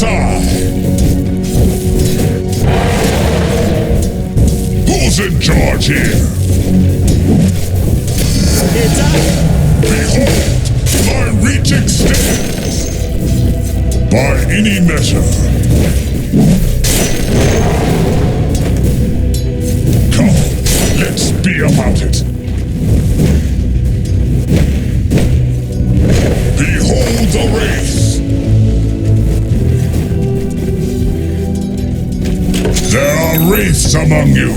'Tis I! Who's in charge here? It's I! Behold, my reach extends! By any measure. Come, let's be about it. Behold the wraith! There are wraiths among you!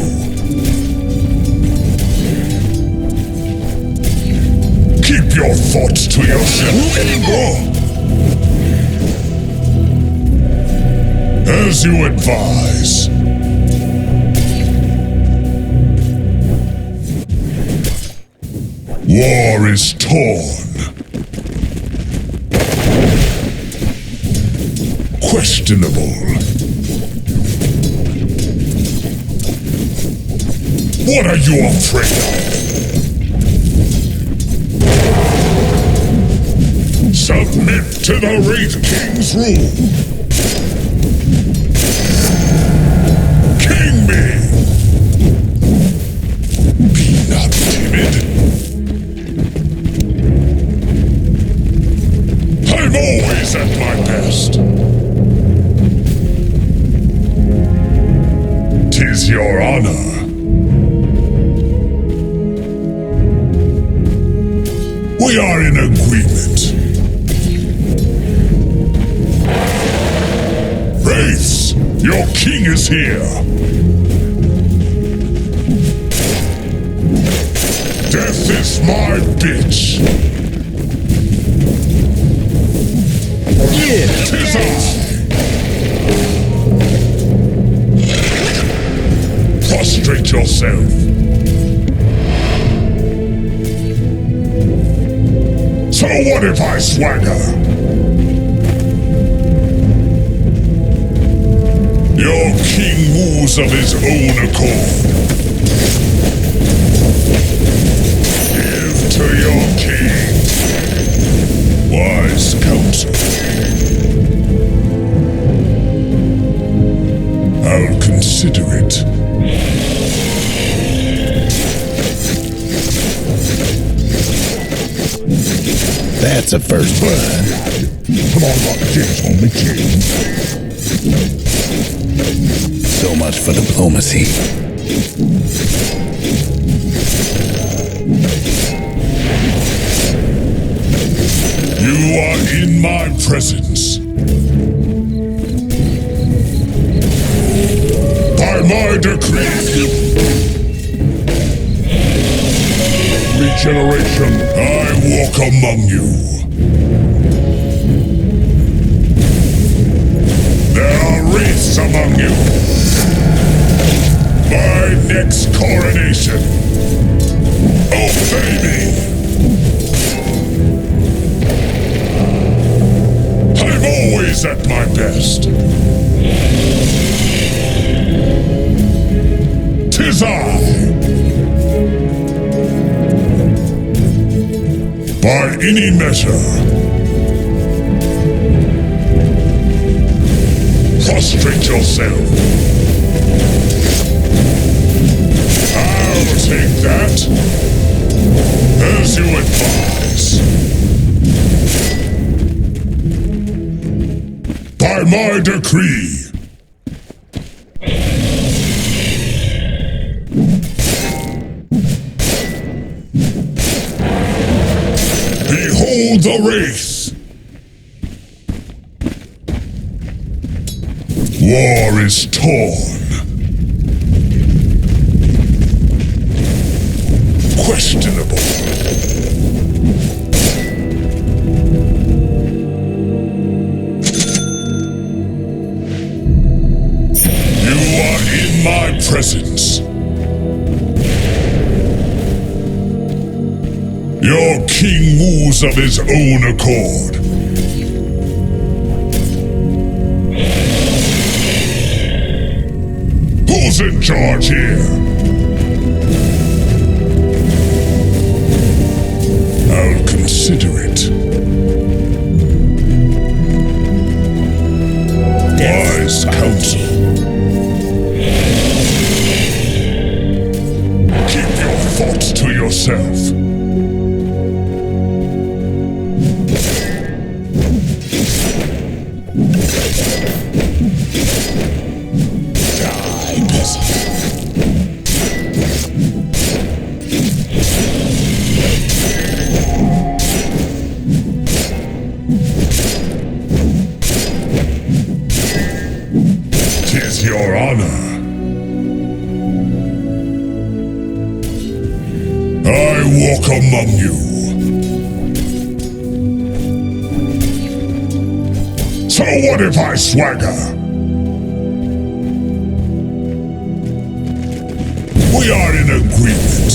Keep your thoughts to yourself anymore! As you advise. War is torn. Questionable. What are you afraid of? Submit to the WRAITH King's rule. King me! Be not timid. I'm always at my best. 'Tis your honor. We are in agreement. Wraiths, your king is here. Death is my bitch. Yeah! 'Tis I. Prostrate yourself. So what if I swagger? Your king moves of his own accord. Give to your king wise counsel. I'll consider it. That's a first blood. Come on, Rock King's only king. So much for diplomacy. You are in my presence. By my decree. Regeneration. I walk among you. There are wraiths among you. My next coronation. Obey me. I'm always at my best. 'Tis I. By any measure. Prostrate yourself. I'll take that. As you advise. By my decree. Behold the wraith! War is torn. Questionable. You are in my presence. Your king moves of his own accord. Who's in charge here? I'll consider it. wise counsel. Keep your thoughts to yourself. Die, peasant. Tis your honor. I walk among you. So what if I swagger? We are in agreement.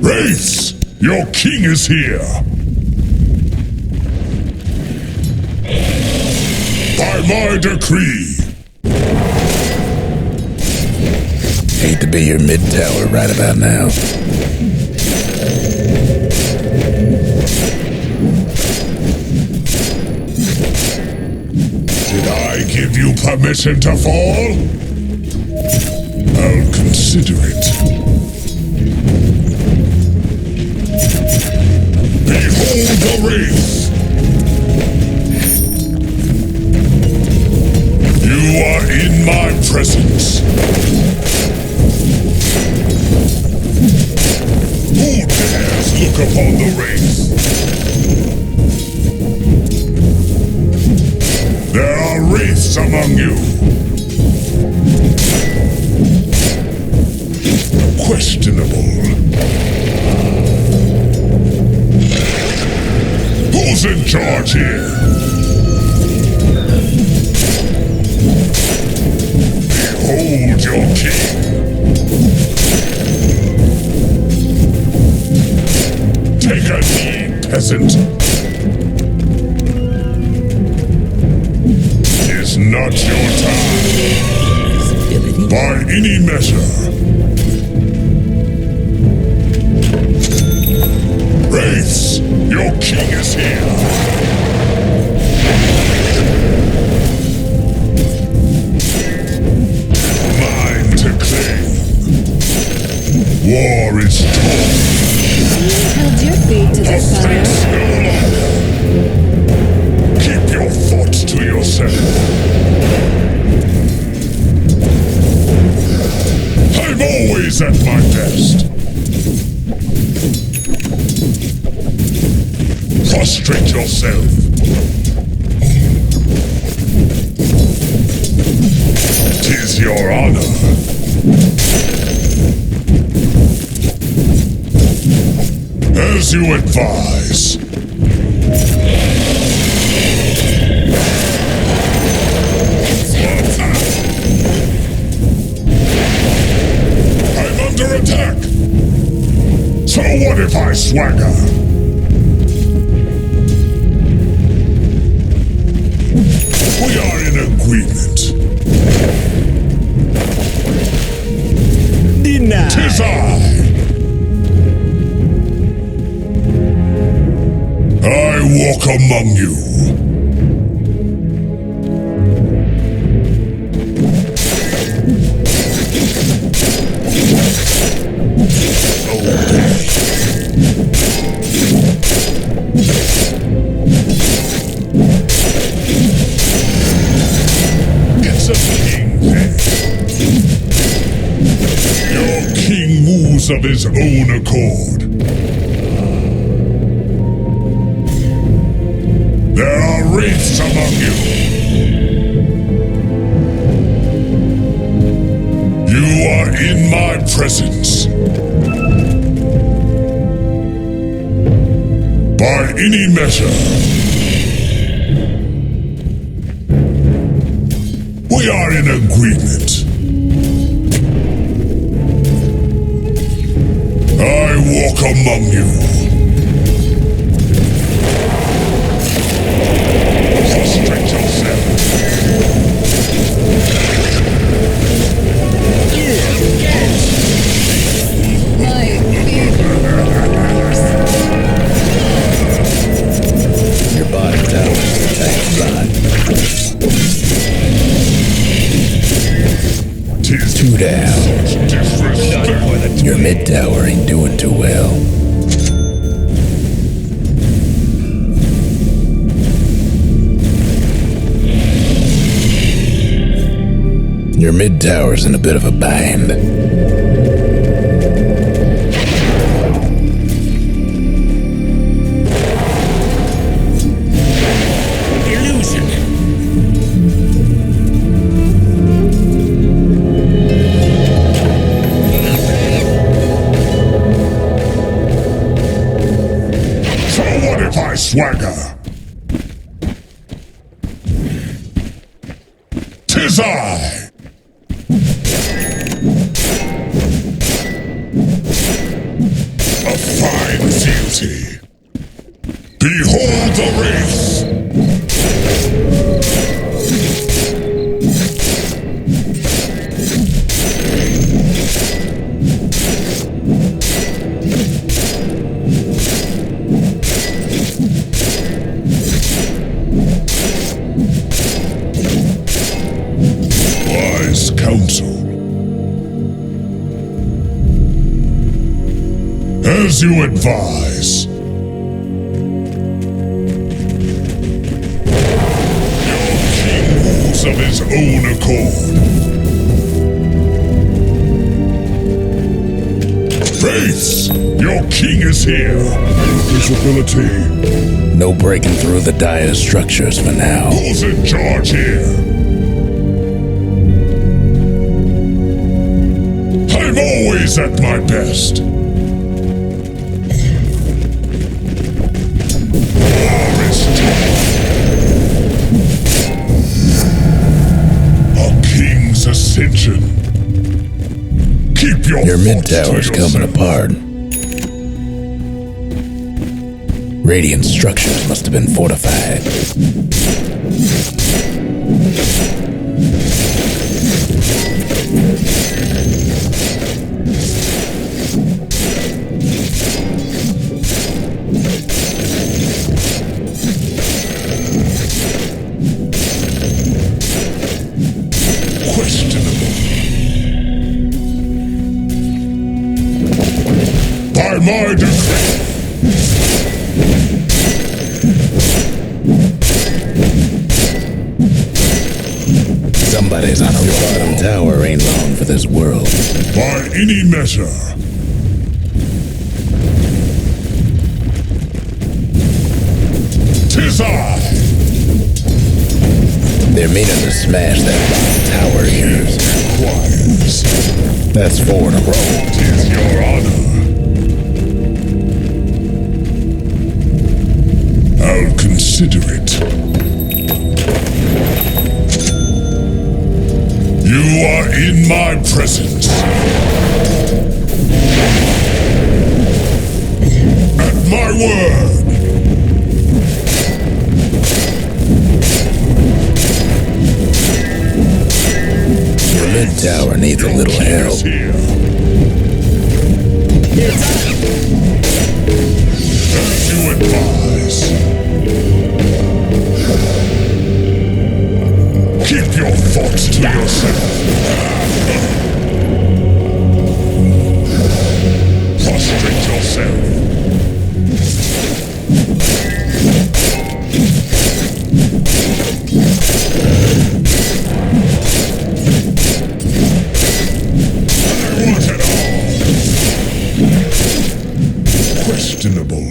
Wraiths, your king is here. By my decree. Hate to be your mid-tower right about now. Did I give you permission to fall? I'll consider it. Behold the wraith! You are in my presence. Who dares look upon the wraith? There are wraiths among you. Questionable. Who's in charge here? Behold your king. Take a knee, peasant. Tis not your time. By any measure. Wraiths, your king is here. Mine to claim. War is torn. Held your feet to the fire. Offense no longer. Keep your thoughts to yourself. I'm always at my best. Prostrate yourself. Tis your honor. As you advise. I'm under attack. So what if I swagger? We are in agreement. Denied. Tis I walk among you. It's a king thing. Your king moves of his own accord. There are wraiths among you. You are in my presence. By any measure. We are in agreement. I walk among you. Prostrate yourself. My fear. mid tower's in a bit of a bind. Illusion. So what if I swagger? 'Tis I! A fine fealty. Behold the race! Wise counsel. As you advise. Your king moves of his own accord. Wraiths, your king is here. Invisibility. No breaking through the dire structures for now. Who's in charge here? I'm always at my best. War is tough. A king's ascension. Keep Your mid thoughts to tower's coming yourself. apart. Radiant structures must have been fortified. Questionable. By my decree. Somebody's on a bottom tower ain't long for this world. By any measure. Tis I. They're meaning to smash that bottom tower of yours. Requires. That's 4 in a row. Tis your honor. I'll consider it. You are in my presence. At my word. Your mid tower needs a little help. Here. As you advise. Keep your thoughts to yourself. Prostrate yourself. I want it all. Questionable.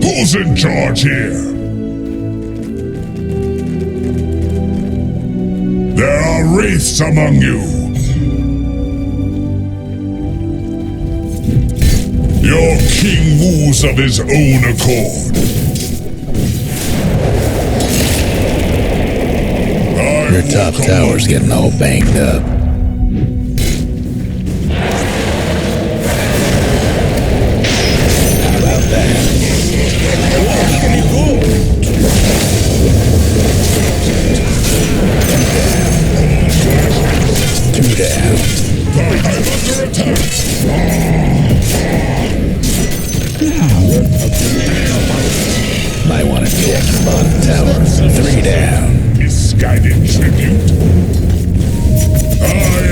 Who's in charge here? There are wraiths among you. Your king moves of his own accord. Your top tower's getting all banged up. How about that? Two down. I'm under attack. Might want to check the bottom tower. 3 down. Misguided tribute. I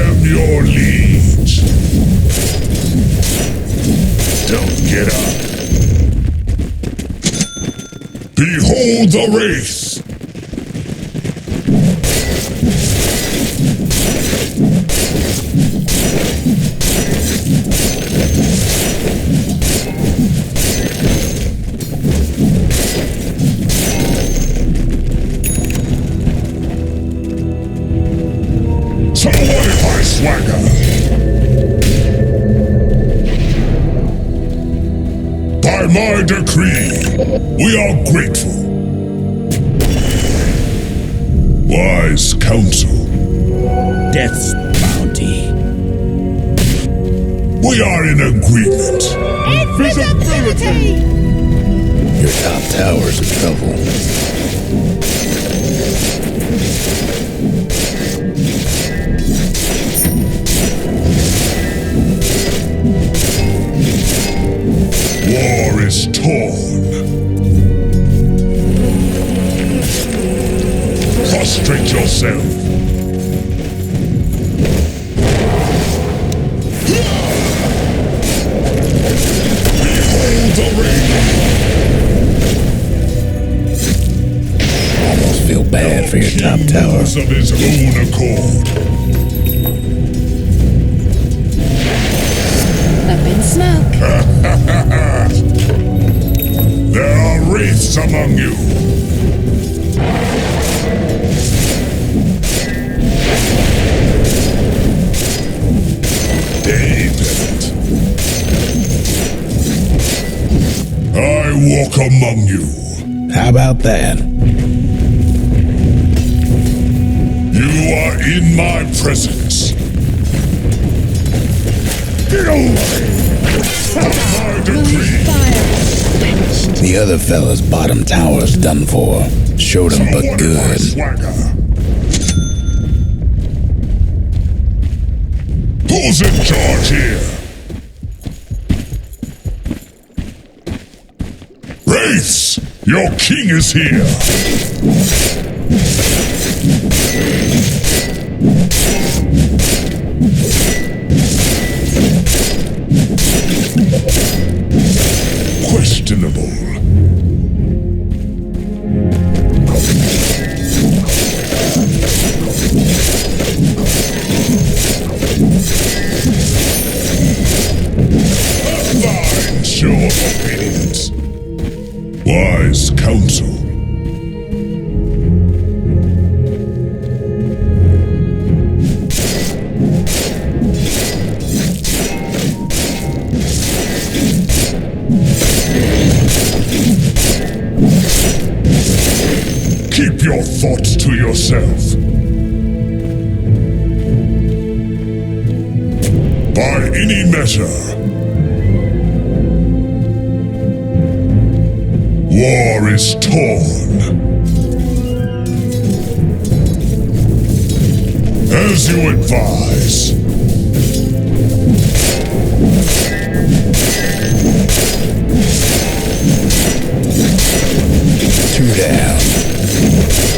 am your liege. Don't get up. Behold the race. my decree, we are grateful. Wise counsel. Death's bounty. We are in agreement. Invisibility! Your top tower's in trouble. War is torn. Prostrate yourself. Behold the rain. Almost feel bad for your top tower. Of his own accord. Up in smoke. There are wraiths among you. David. I walk among you. How about that? You are in my presence. Get away! My decree. Fire. The other fella's bottom tower's done for. Showed him but What my good. swagger. Who's in charge here? Wraiths! Your king is here! Questionable. Fine show of obedience. Wise counsel. Keep your thoughts to yourself. By any measure, war is torn. As you advise. Two down.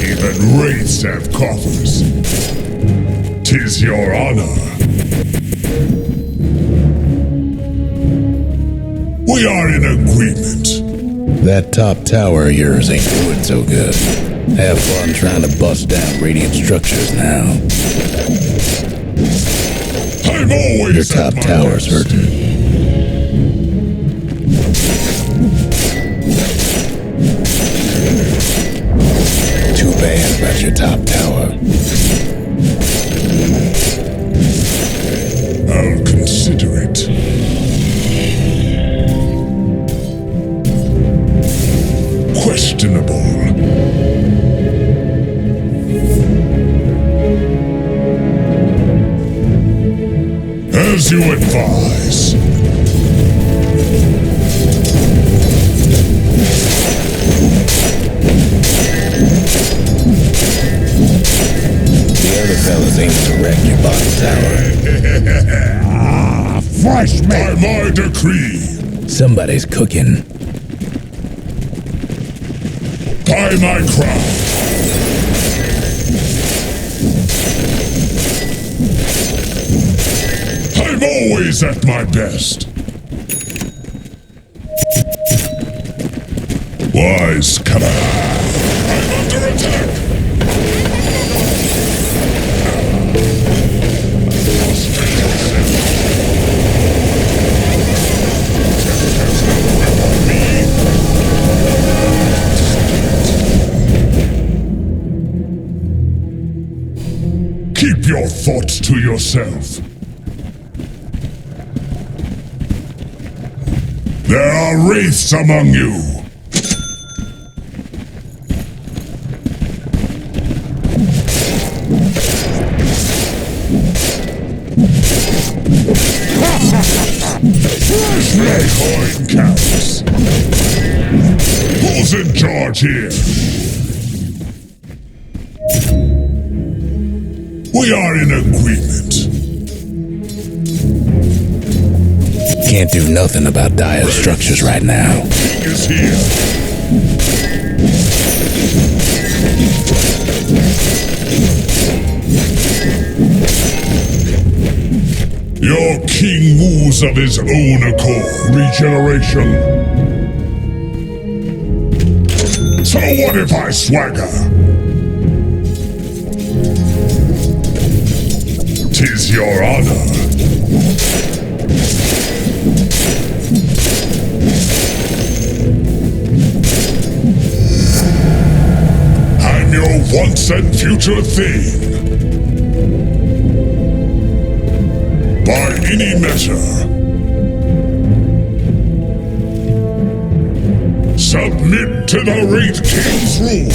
Even wraiths have coffers. 'Tis your honor. We are in agreement. That top tower of yours ain't doing so good. Have fun trying to bust down radiant structures now. I'm always Your top at my tower's best. hurting. Too bad about your top tower. I'll consider it. Questionable. As you advise. The other fellas aim to wreck your bottom tower. Fresh by my decree. Somebody's cooking. By my crown. I'm always at my best. Wise command. I'm under attack. Prostrate yourself. that to yourself. There are wraiths among you. My coin counts. Who's in charge here? We are in agreement. Can't do nothing about dire structures right now. King is here. Your king moves of his own accord. Regeneration. So what if I swagger? 'Tis your honor. I'm your once and future thing. By any measure. Submit to the WRAITH King's rule.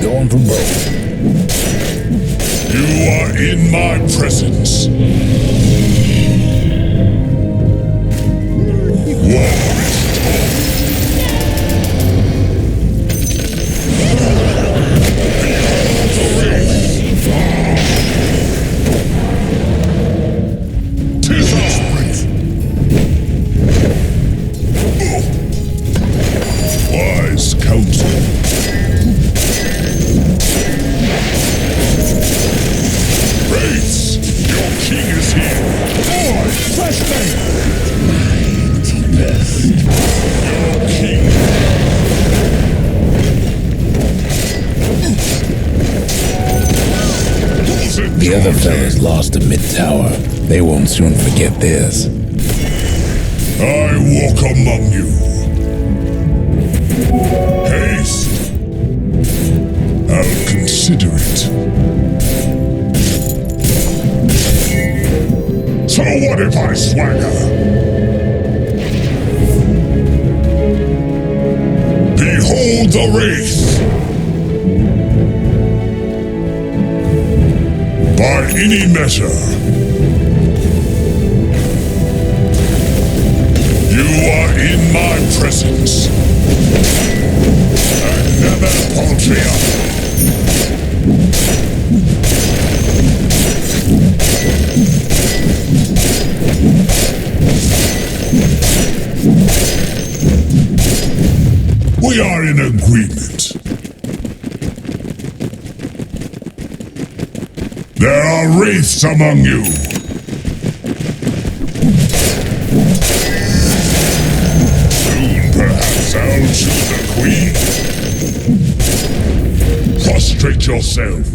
Going for both. You are in my presence. War is taught. Tis our strength. Wise counsel. Wraiths, your king is here. Boy, fresh name. Your king. Who's in The other charge fellas here? lost a mid-tower. They won't soon forget this. I walk among you. Haste. I'll consider it. So what if I swagger? Behold the wraith. By any measure. You are in my presence. And never paltry up. We are in agreement. There are wraiths among you. Soon, perhaps, I'll choose a queen. Prostrate yourself.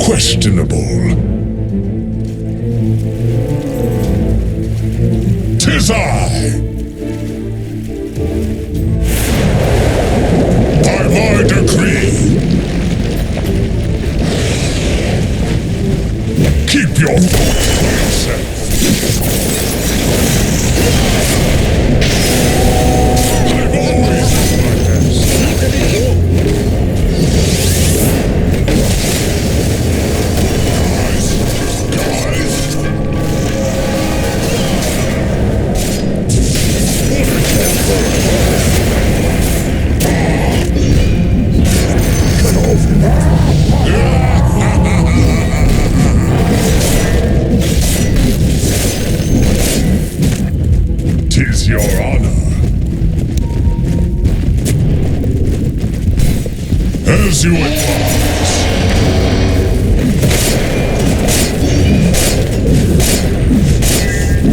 Questionable. 'Tis I. By my decree. Keep your thoughts to yourself. I've always done my best. Guys. Tis your honor. As you advise.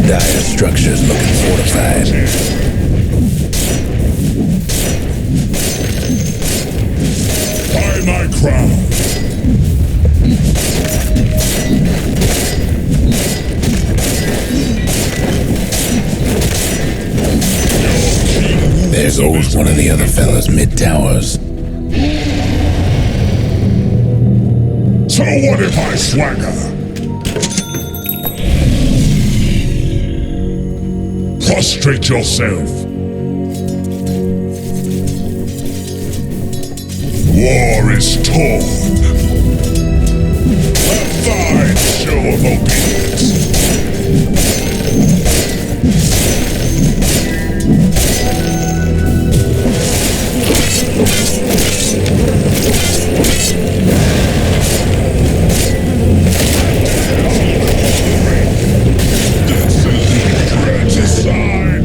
Dire structures looking fortified. By my crown. Their one of the other fellas mid-towers. So what if I swagger? Prostrate yourself. War is torn. A fine show of obedience. This is regicide.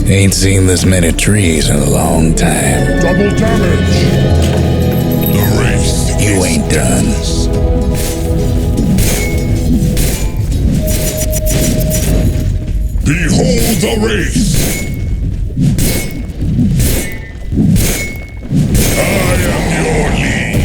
Ain't seen this many trees in a long time. Double damage. The race. You ain't done. Behold the race. I am your liege.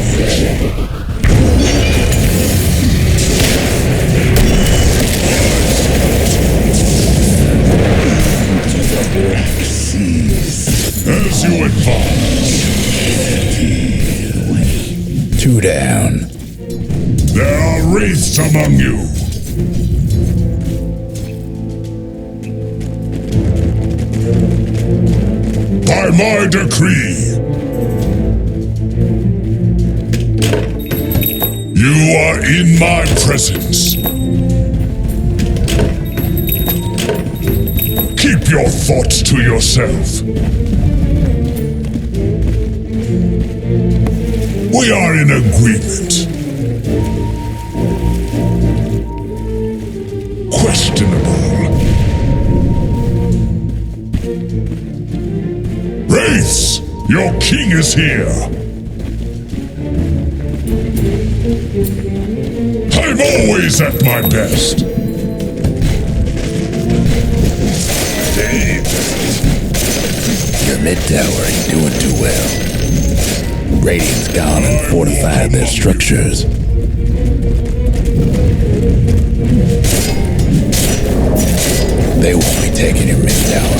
As you advise. 2 down. There are wraiths among you. By my decree, you are in my presence. Keep your thoughts to yourself. We are in agreement. Questionable. Wraiths, your king is here. I'm always at my best. Your mid-tower ain't doing too well. Radiant's gone and fortified their structures. They won't be taking your mid-tower.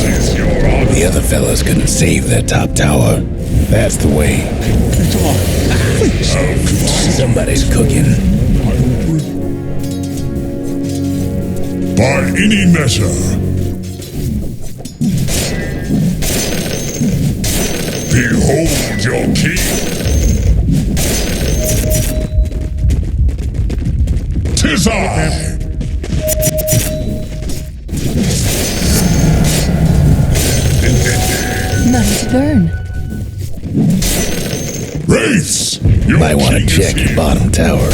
The other fellas couldn't save their top tower. That's the way. Somebody's cooking. By any measure. Behold your king. 'Tis I. None to burn. Wraiths, your Might want to king is check your here. bottom tower.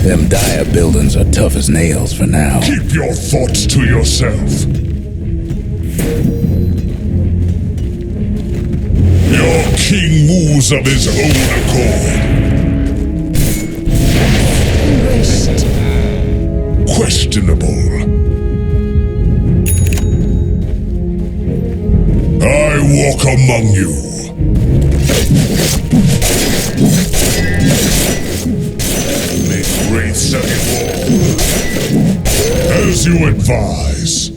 Them dire buildings are tough as nails for now. Keep your thoughts to yourself. Your king moves of his own accord. Questionable. I walk among you. Make great second war. As you advise.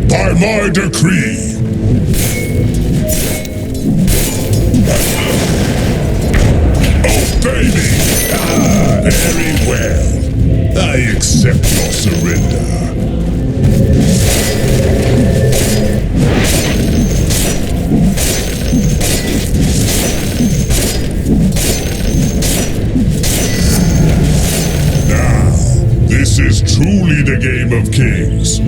By my decree. Obey me. Very well. I accept your surrender. truly the game of kings.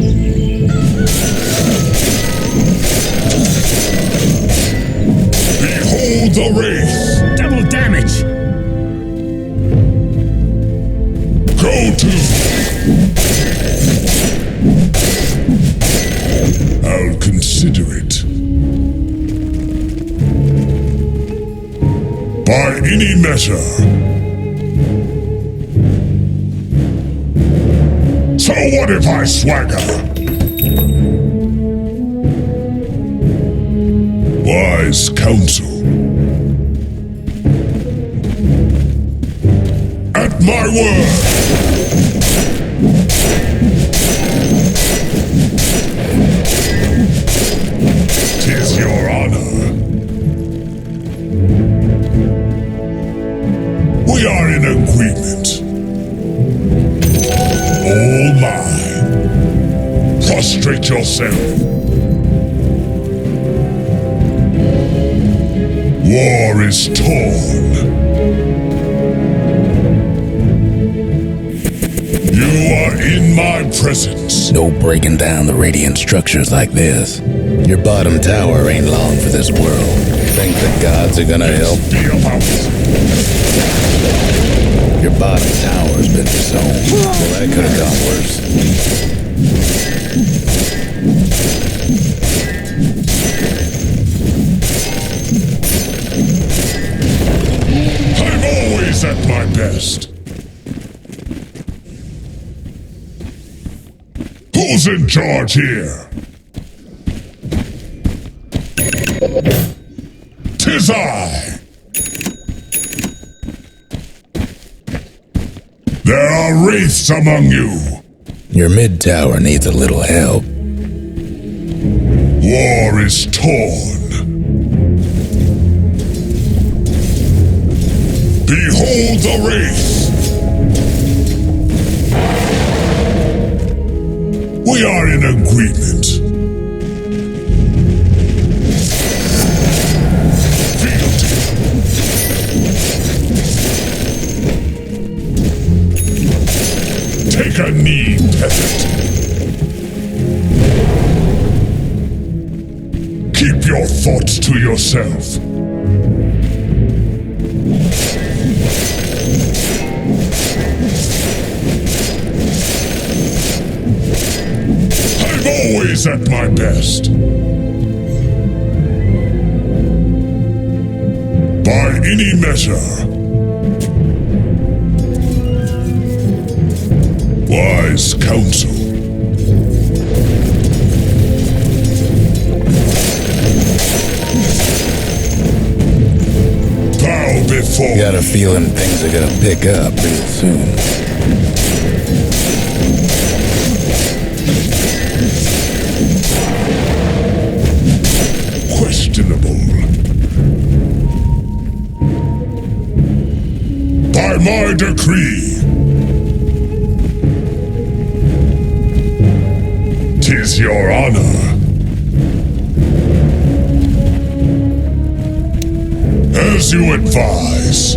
Behold the wraith. Double damage! Go to. I'll consider it. By any measure. So what if I swagger? Wise counsel. At my word. Tis your honor. We are in agreement. All mine. Prostrate yourself. War is torn. You are in my presence. No breaking down the radiant structures like this. Your bottom tower ain't long for this world. Think the gods are gonna help? Be about. Your bottom tower's been disowned. Well, that could have gone worse. I'm always at my best. Who's in charge here? Tis I. There are wraiths among you. Your mid tower needs a little help. War is torn. Behold the wraith. We are in agreement. Field. Take a knee, peasant. Keep your thoughts to yourself. I'm always at my best. By any measure. Wise counsel. Bow before. Got a feeling things are gonna pick up real soon. Questionable. By my decree. Tis your honor. As you advise.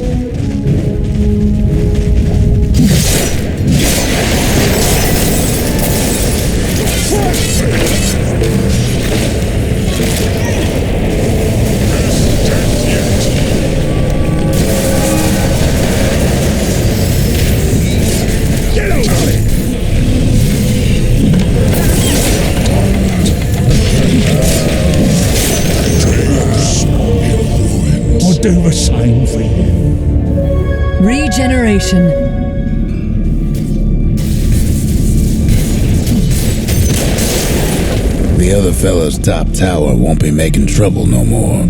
Get over it! I'll do the same for you. Regeneration. The other fella's top tower won't be making trouble no more.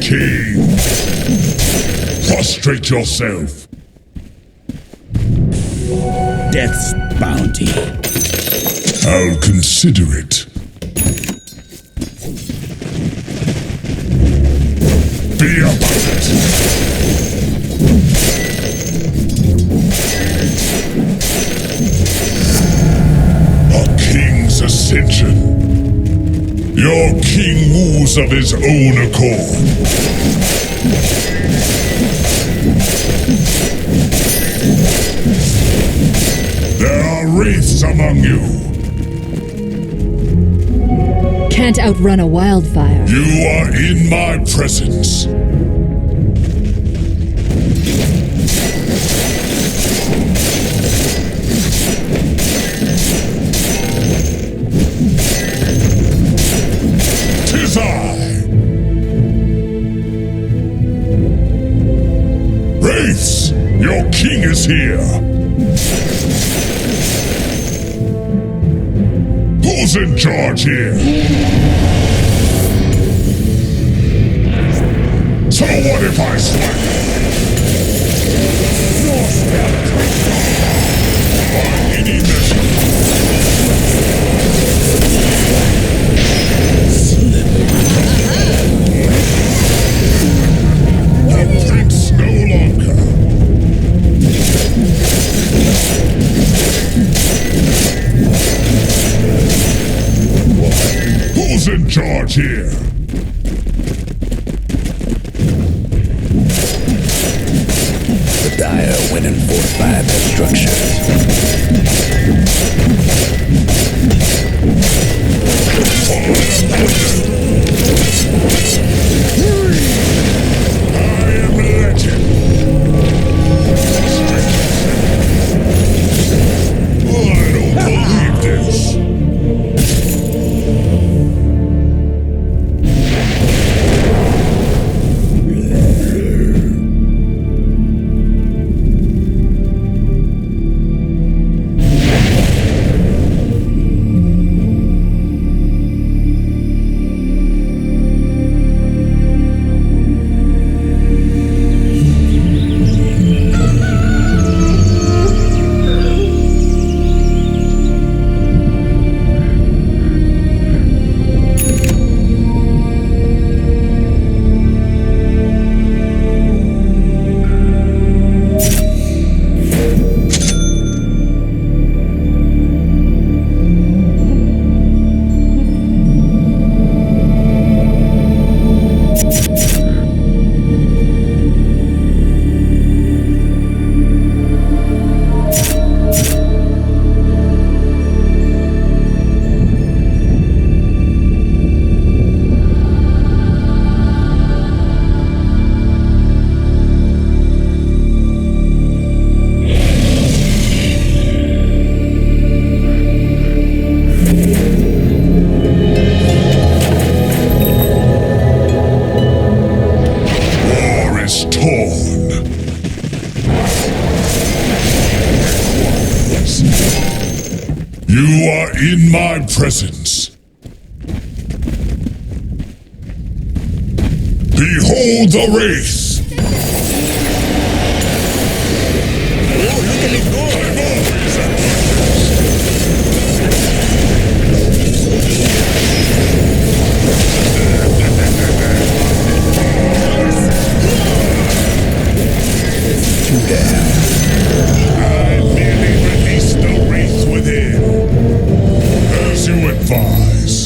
King! Prostrate yourself! Death's bounty. I'll consider it. Be about it! A king's ascension. Your king moves of his own accord. There are wraiths among you. Can't outrun a wildfire. You are in my presence. Tis I. Wraiths, your king is here. Who's in charge here? So what if I slack? Your step by any measure. The prince no longer. Who's in charge here? The Dire went and fortified their structures. I am legend. I don't believe this. You are in my presence. Behold the race! I merely release the wraith within. As you advise.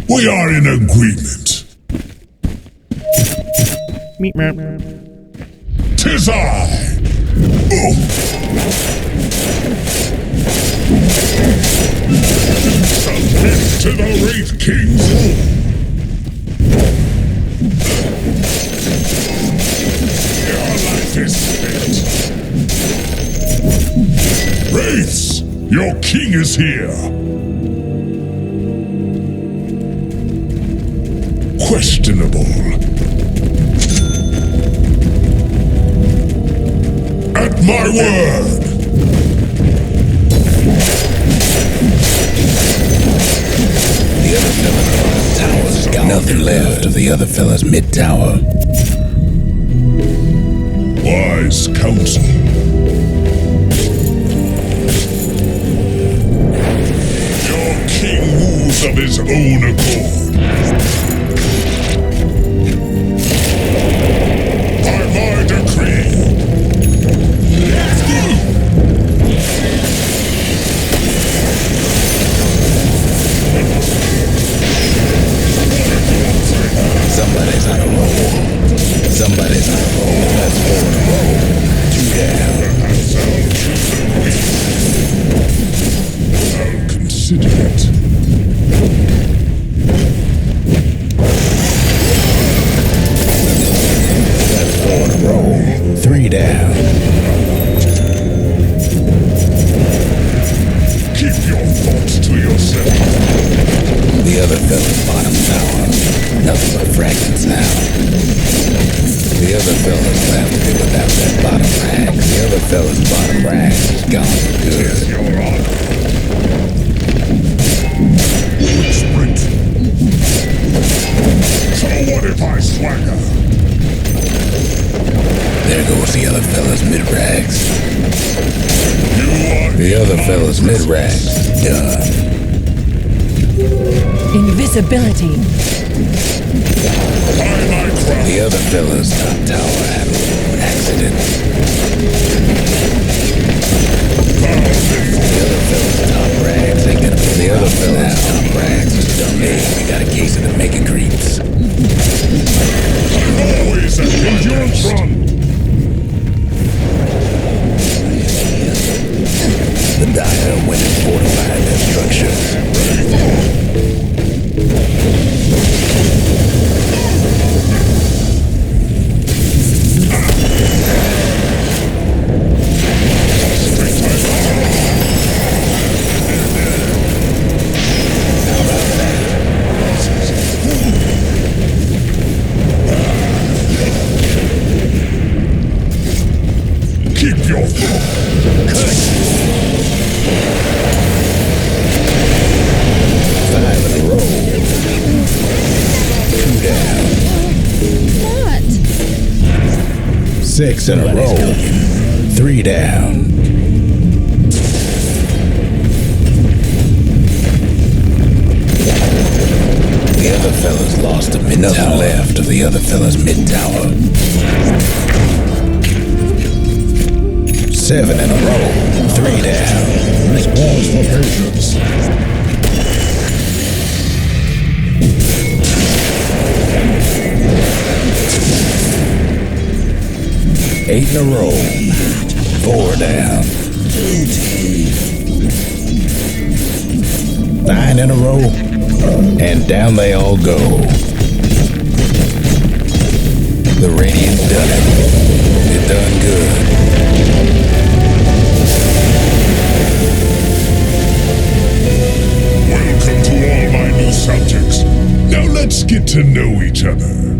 We are in agreement. Tis I! Submit to the Wraith King's rule. Your life is spent. Wraiths, your king is here. Questionable. At my word. The other fellows Nothing left of the other fella's mid-tower. Wise counsel. Your king moves of his own accord. By my decree. Somebody's on a roll. Somebody's on a roll. That's 4 in a row. 2 down. I'll consider it. That's 4 in a row. 3 down. Keep your thoughts to yourself. The other fella's bottom tower. Nothing but fragments now. The other fella's left to be without that bottom rag. The other fella's bottom rag is gone for good. Your honor. Sprint. So what if I swagger? There goes the other fella's mid-rags. You are The other fella's mid-rags. Done. Invisibility. by my crown. The other fella's top tower had a little accident. The other fella's top rags ain't gonna be the other fella's top rags is done. Hey, we got a case of the mega creeps. I'm always at my best. The Dire went and fortified their structures. Keep your thought. Five in a row. 2 down. What? 6 in a row. 3 down. The other fella's lost a mid-tower. Nothing left of the other fella's mid-tower. 7 in a row. 3 down. There's pause for patience. 8 in a row. 4 down. 9 in a row. And down they all go. The Radiant done it. It done good. Welcome to all my new subjects. Now let's get to know each other.